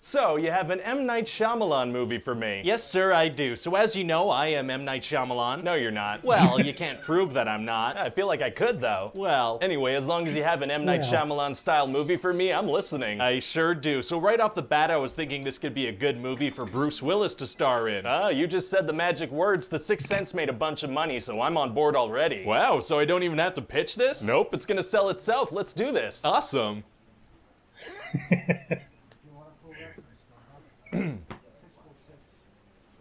So, you have an M. Night Shyamalan movie for me. Yes, sir, I do. So as you know, I am M. Night Shyamalan. No, you're not. Well, you can't prove that I'm not. I feel like I could, though. Well, Anyway, as long as you have an M. Night Shyamalan-style movie for me, I'm listening. I sure do. So right off the bat, I was thinking this could be a good movie for Bruce Willis to star in. You just said the magic words. The Sixth Sense made a bunch of money, so I'm on board already. Wow, so I don't even have to pitch this? Nope, it's gonna sell itself. Let's do this. Awesome.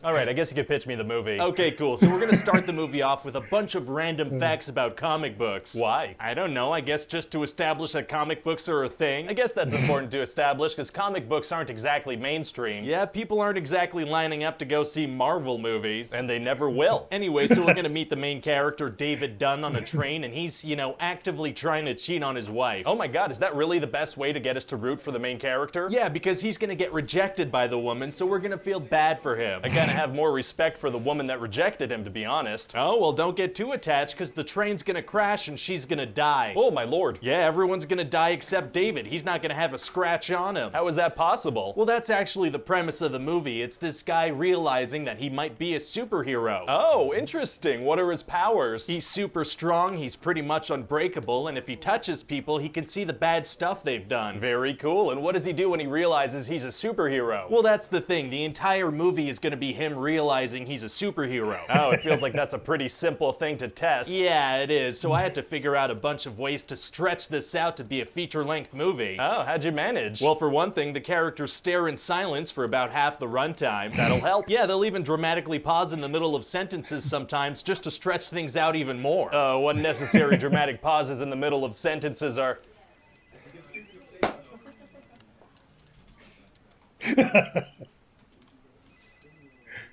All right, I guess you could pitch me the movie. Okay, cool. So we're gonna start the movie off with a bunch of random facts about comic books. Why? I don't know, I guess just to establish that comic books are a thing. I guess that's important to establish, because comic books aren't exactly mainstream. Yeah, people aren't exactly lining up to go see Marvel movies. And they never will. Anyway, so we're gonna meet the main character, David Dunn, on a train, and he's, actively trying to cheat on his wife. Oh my god, is that really the best way to get us to root for the main character? Yeah, because he's gonna get rejected by the woman, so we're gonna feel bad for him. I kinda have more respect for the woman that rejected him, to be honest. Oh, well, don't get too attached, because the train's gonna crash and she's gonna die. Oh my lord. Yeah, everyone's gonna die except David. He's not gonna have a scratch on him. How is that possible? Well, that's actually the premise of the movie. It's this guy realizing that he might be a superhero. Oh, interesting. What are his powers? He's super strong, he's pretty much unbreakable, and if he touches people, he can see the bad stuff they've done. Very cool. And what does he do when he realizes he's a superhero? Well, that's the thing. The entire movie is gonna be him realizing he's a superhero. Oh, it feels like that's a pretty simple thing to test. Yeah, it is. So I had to figure out a bunch of ways to stretch this out to be a feature-length movie. Oh, how'd you manage? Well, for one thing, the characters stare in silence for about half the runtime. That'll help. Yeah, they'll even dramatically pause in the middle of sentences sometimes just to stretch things out even more. Unnecessary dramatic pauses in the middle of sentences are...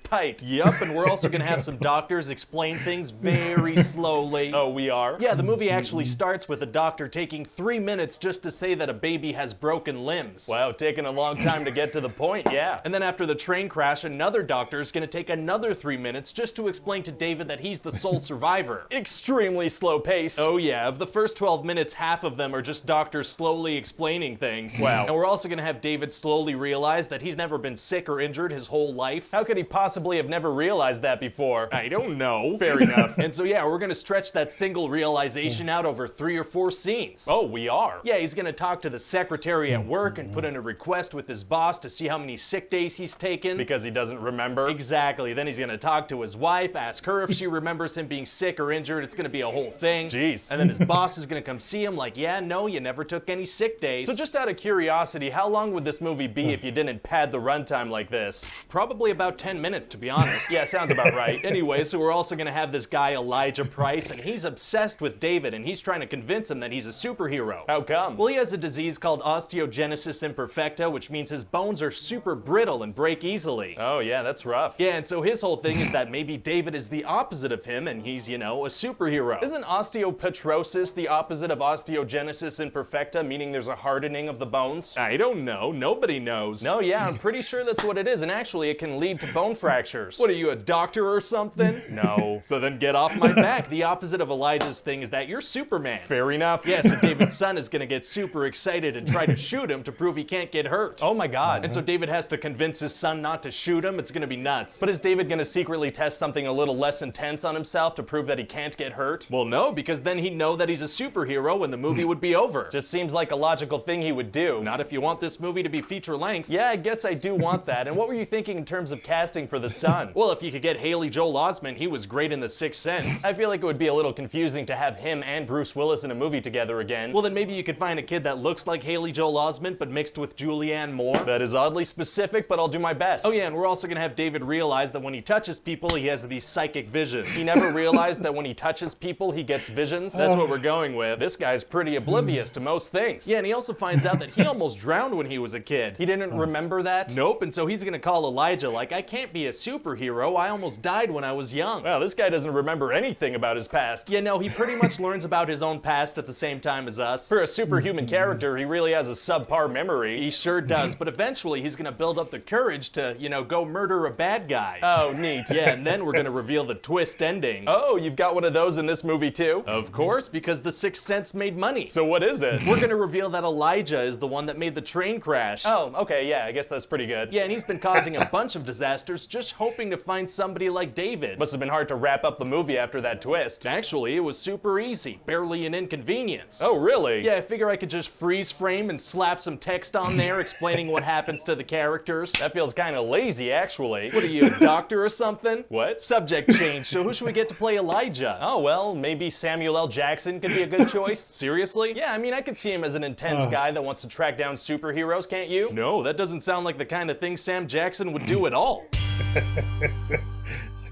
tight. Yep, and we're also gonna have some doctors explain things very slowly. Oh, we are? Yeah, the movie actually starts with a doctor taking 3 minutes just to say that a baby has broken limbs. Wow, taking a long time to get to the point, yeah. And then after the train crash, another doctor's gonna take another 3 minutes just to explain to David that he's the sole survivor. Extremely slow paced. Oh yeah, of the first 12 minutes, half of them are just doctors slowly explaining things. Wow. And we're also gonna have David slowly realize that he's never been sick or injured his whole life. How could he possibly have never realized that before? I don't know. Fair enough. And so yeah, we're gonna stretch that single realization out over 3 or 4 scenes. Oh, we are? Yeah, he's gonna talk to the secretary at work and put in a request with his boss to see how many sick days he's taken. Because he doesn't remember? Exactly. Then he's gonna talk to his wife, ask her if she remembers him being sick or injured. It's gonna be a whole thing. Jeez. And then his boss is gonna come see him like, yeah, no, you never took any sick days. So just out of curiosity, how long would this movie be if you didn't pad the runtime like this? Probably about 10 minutes, to be honest. Yeah, sounds about right. Anyway, so we're also gonna have this guy, Elijah Price, and he's obsessed with David, and he's trying to convince him that he's a superhero. How come? Well, he has a disease called osteogenesis imperfecta, which means his bones are super brittle and break easily. Oh, yeah, that's rough. Yeah, and so his whole thing is that maybe David is the opposite of him, and he's, a superhero. Isn't osteopetrosis the opposite of osteogenesis imperfecta, meaning there's a hardening of the bones? I don't know. Nobody knows. No, yeah, I'm pretty sure that's what it is, and actually it can lead to bone fractures. What are you, a doctor or something? No. So then get off my back. The opposite of Elijah's thing is that you're Superman. Fair enough. Yeah, so David's son is gonna get super excited and try to shoot him to prove he can't get hurt. Oh my god. And so David has to convince his son not to shoot him. It's gonna be nuts. But is David gonna secretly test something a little less intense on himself to prove that he can't get hurt? Well, no, because then he'd know that he's a superhero and the movie would be over. Just seems like a logical thing he would do. Not if you want this movie to be feature length. Yeah, I guess I do want that. And what were you thinking in terms of casting for the son? Well, if you could get Haley Joel Osment, he was great in The Sixth Sense. I feel like it would be a little confusing to have him and Bruce Willis in a movie together again. Well, then maybe you could find a kid that looks like Haley Joel Osment, but mixed with Julianne Moore. That is oddly specific, but I'll do my best. Oh yeah, and we're also gonna have David realize that when he touches people, he has these psychic visions. He never realized that when he touches people, he gets visions? That's what we're going with. This guy's pretty oblivious to most things. Yeah, and he also finds out that he almost drowned when he was a kid. He didn't remember that? Nope, and so he's gonna call Elijah like, I can't be a superhero. I almost died when I was young. Wow, this guy doesn't remember anything about his past. You know, he pretty much learns about his own past at the same time as us. For a superhuman character, he really has a subpar memory. He sure does, but eventually he's gonna build up the courage to, you know, go murder a bad guy. Oh, neat. Yeah, and then we're gonna reveal the twist ending. Oh, you've got one of those in this movie too? Of course, because The Sixth Sense made money. So what is it? We're gonna reveal that Elijah is the one that made the train crash. Oh, okay, yeah, I guess that's pretty good. Yeah, and he's been causing a bunch of disasters just hoping to find somebody like David. Must have been hard to wrap up the movie after that twist. Actually, it was super easy, barely an inconvenience. Oh, really? Yeah, I figure I could just freeze frame and slap some text on there explaining what happens to the characters. That feels kind of lazy, actually. What are you, a doctor or something? What? Subject change, so who should we get to play Elijah? Oh, well, maybe Samuel L. Jackson could be a good choice. Seriously? Yeah, I mean, I could see him as an intense guy that wants to track down superheroes, can't you? No, that doesn't sound like the kind of thing Sam Jackson would do at all.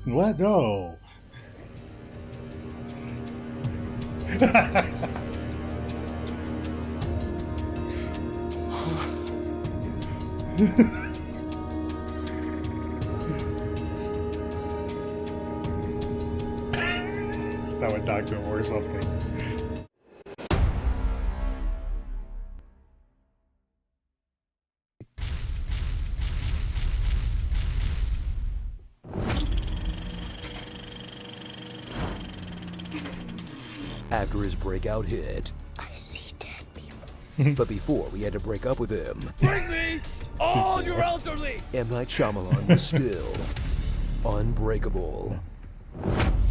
What? No. It's not a doctor or something. After his breakout hit, I see dead people. but before we had to break up with him, Bring me all your elderly! M. Night Shyamalan was still unbreakable.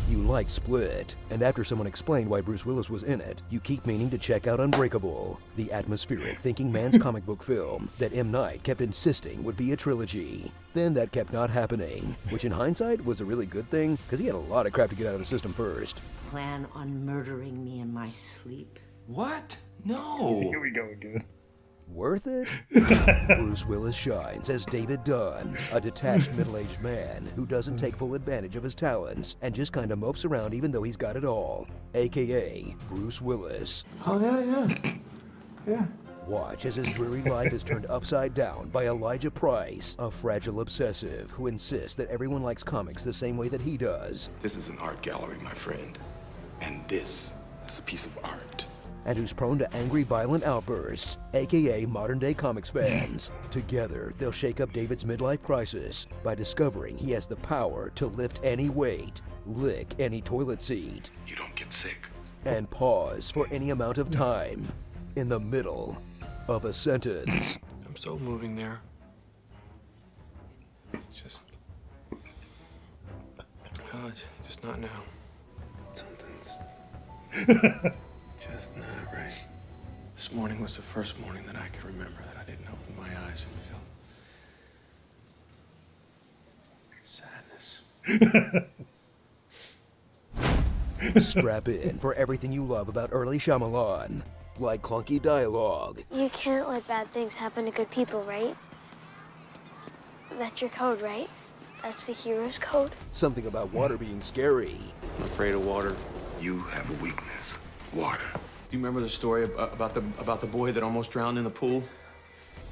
You liked Split, and after someone explained why Bruce Willis was in it, you keep meaning to check out Unbreakable, the atmospheric thinking man's comic book film that M. Night kept insisting would be a trilogy. Then that kept not happening, which in hindsight was a really good thing, because he had a lot of crap to get out of the system first. Plan on murdering me in my sleep? What? No. Here we go again. Worth it? Bruce Willis shines as David Dunn, a detached middle-aged man who doesn't take full advantage of his talents and just kind of mopes around even though he's got it all, aka Bruce Willis. Oh, yeah. Watch as his dreary life is turned upside down by Elijah Price, a fragile obsessive who insists that everyone likes comics the same way that he does, This is an art gallery, my friend. And this is a piece of art. and who's prone to angry, violent outbursts, aka modern-day comics fans. Together, they'll shake up David's midlife crisis by discovering he has the power to lift any weight, lick any toilet seat, You don't get sick. and pause for any amount of time in the middle of a sentence. I'm so moving there. Just. Oh, just not now. Something's. just not right. This morning was the first morning that I could remember that I didn't open my eyes and feel. Sadness. Strap in for everything you love about early Shyamalan, like clunky dialogue, You can't let bad things happen to good people, right? That's your code, right? That's the hero's code? something about water being scary, I'm afraid of water. You have a weakness. Water. Do you remember the story about the boy that almost drowned in the pool?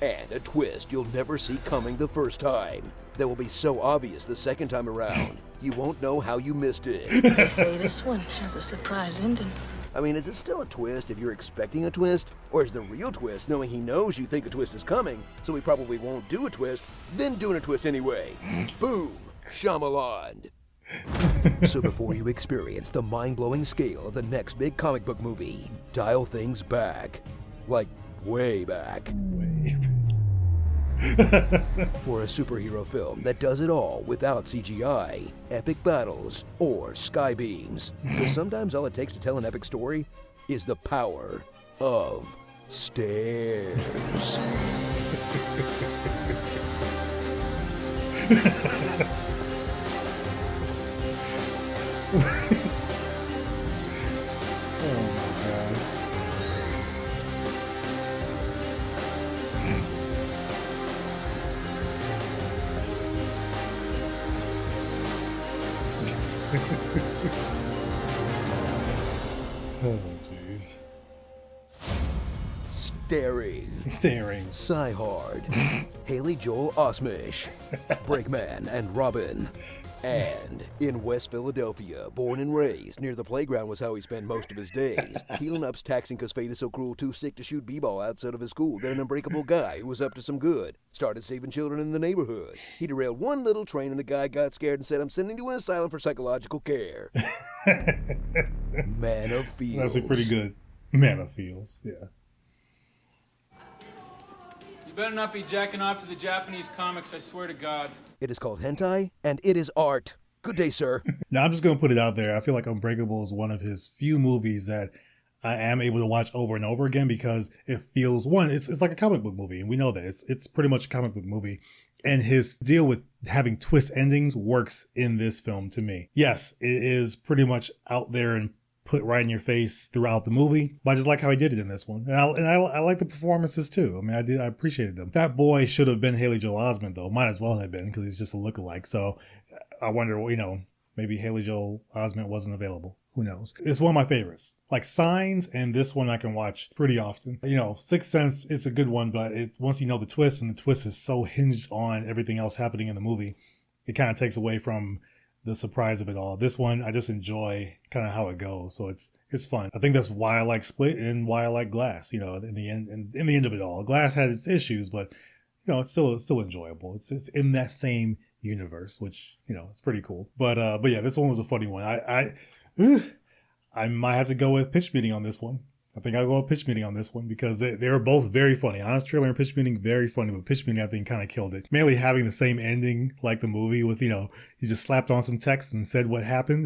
and a twist you'll never see coming the first time that will be so obvious the second time around, you won't know how you missed it. They say this one has a surprise ending. I mean, is it still a twist if you're expecting a twist? Or is the real twist knowing he knows you think a twist is coming, so he probably won't do a twist, then doing a twist anyway? Boom! Shyamalan! So before you experience the mind-blowing scale of the next big comic book movie, dial things back. Like, way back. For a superhero film that does it all without CGI, epic battles, or sky beams. Because sometimes all it takes to tell an epic story is the power of stairs. Oh my god. Oh jeez. Staring. Sigh Hard. Haley Joel Osment. Brakeman and Robin. And in West Philadelphia, born and raised, near the playground was how he spent most of his days. Healing up's taxing cause fate is so cruel, too sick to shoot b-ball outside of his school. Then an unbreakable guy who was up to some good. Started saving children in the neighborhood. He derailed one little train and the guy got scared and said, I'm sending you to an asylum for psychological care. Man of Feels. That's a pretty good Man of Feels, yeah. You better not be jacking off to the Japanese comics, I swear to God. It is called hentai, and it is art. Good day, sir. Now, I'm just going to put it out there. I feel like Unbreakable is one of his few movies that I am able to watch over and over again because it feels, one, it's like a comic book movie, and we know that. It's pretty much a comic book movie. And his deal with having twist endings works in this film to me. Yes, it is pretty much out there and put right in your face throughout the movie, but I just like how he did it in this one. And I like the performances too. I mean, I appreciated them. That boy should have been Haley Joel Osment though. Might as well have been because he's just a lookalike. So I wonder, maybe Haley Joel Osment wasn't available. Who knows? It's one of my favorites. Like Signs and this one I can watch pretty often. Sixth Sense, it's a good one, but it's once you know the twist, and the twist is so hinged on everything else happening in the movie, it kind of takes away from the surprise of it all. This one, I just enjoy kind of how it goes. So it's fun. I think that's why I like Split and why I like Glass, in the end of it all. Glass had its issues, but it's still enjoyable. It's in that same universe, which, it's pretty cool. But yeah, this one was a funny one. I might have to go with Pitch Meeting on this one. I think I'll go with Pitch Meeting on this one because they were both very funny. Honest Trailer and Pitch Meeting, very funny, but Pitch Meeting I think kind of killed it. Mainly having the same ending like the movie with, he just slapped on some text and said what happened,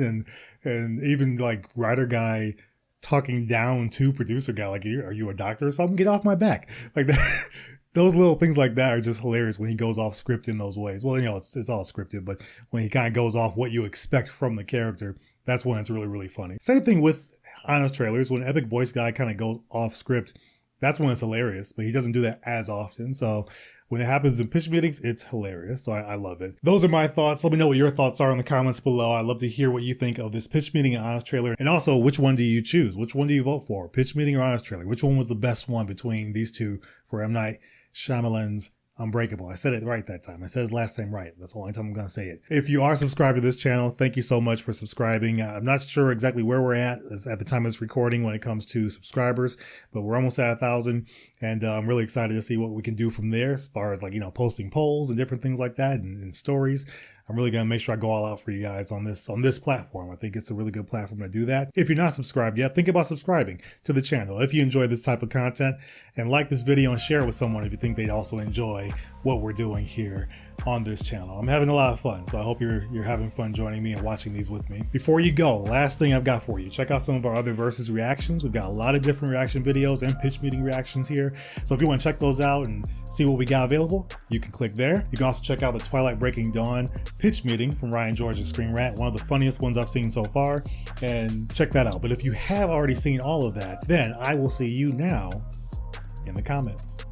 and even like writer guy talking down to producer guy, like, are you a doctor or something? Get off my back. Like that. Those little things like that are just hilarious when he goes off script in those ways. Well, it's all scripted, but when he kind of goes off what you expect from the character, that's when it's really, really funny. Same thing with Honest Trailers. When Epic Voice Guy kind of goes off script, that's when it's hilarious, but he doesn't do that as often. So when it happens in Pitch Meetings, it's hilarious. So I love it. Those are my thoughts. Let me know what your thoughts are in the comments below. I'd love to hear what you think of this Pitch Meeting and Honest Trailer. And also, which one do you choose? Which one do you vote for? Pitch Meeting or Honest Trailer? Which one was the best one between these two for M. Night Shyamalan's Unbreakable? I said it right that time. I said it last time right. That's the only time I'm going to say it. If you are subscribed to this channel, thank you so much for subscribing. I'm not sure exactly where we're at the time of this recording when it comes to subscribers, but we're almost at 1,000, and I'm really excited to see what we can do from there as far as posting polls and different things like that and stories. I'm really going to make sure I go all out for you guys on this platform. I think it's a really good platform to do that. If you're not subscribed yet, think about subscribing to the channel if you enjoy this type of content, and like this video and share it with someone if you think they also enjoy what we're doing here on this channel. I'm having a lot of fun, so I hope you're having fun joining me and watching these with me. Before you go, last thing I've got for you, check out some of our other Versus reactions. We've got a lot of different reaction videos and Pitch Meeting reactions here. So if you want to check those out and see what we got available, you can click there. You can also check out the Twilight Breaking Dawn Pitch Meeting from Ryan George's Screen Rant, one of the funniest ones I've seen so far, and check that out. But if you have already seen all of that, then I will see you now in the comments.